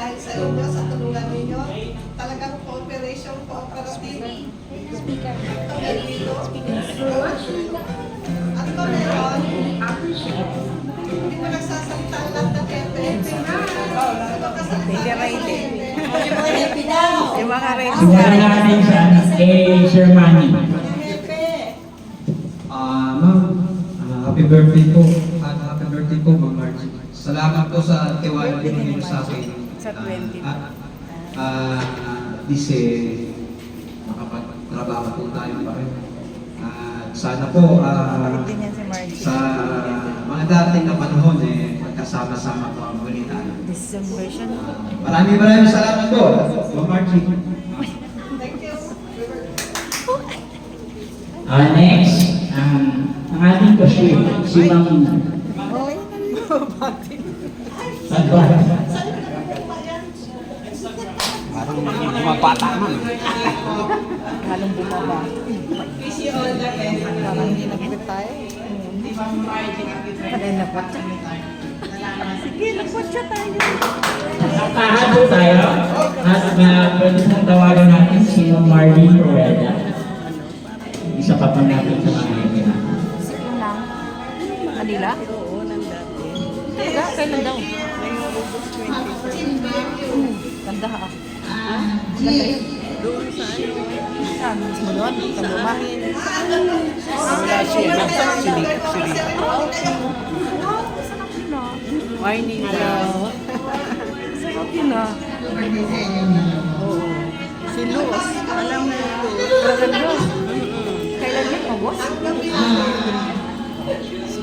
dahil sa inyo, sa tulungan ninyo. Talagang cooperation, cooperative. Speaker. At kung meron, hindi mo nagsasalita lang na tepe. Hindi ready. Yung mga ready. Siguro natin siya, Sir Manny. Ma'am, happy birthday po. Happy birthday po, Ma'am Margie. Salamat po sa tiwala ninyo sa akin. Sa 20. Dise, makapagtrabaho po tayo pa rin. Sana po, Din yan si Margie. sa mga dating na panahon, magkasama-sama po ang muli tayo. December siya. Maraming salamat po, Ma'am Margie. Thank you. Next, ang ating cashier, si Ma'am Advan. Parang bumabata man. Halong bumaba. Parang hindi nag-retire. Kanina po siya. Sige, nag-watch siya tayo. Nakahado tayo at pwede pong tawagan natin si Ma'am Marlene Rueda. Isa pa pa natin sa mga ito. Sige lang. Manila? Oo, nandati. Kailan daw? Ganda ha. Ganda yun. Doon sa ano? Saan? Mismo doon? Sa luma? Wala siya. Silikap. Sarap yun ah. Maynila. Sarap yun ah. Oo. Si Luz. Alam mo ito. Kailan yun? Kailan yun? August?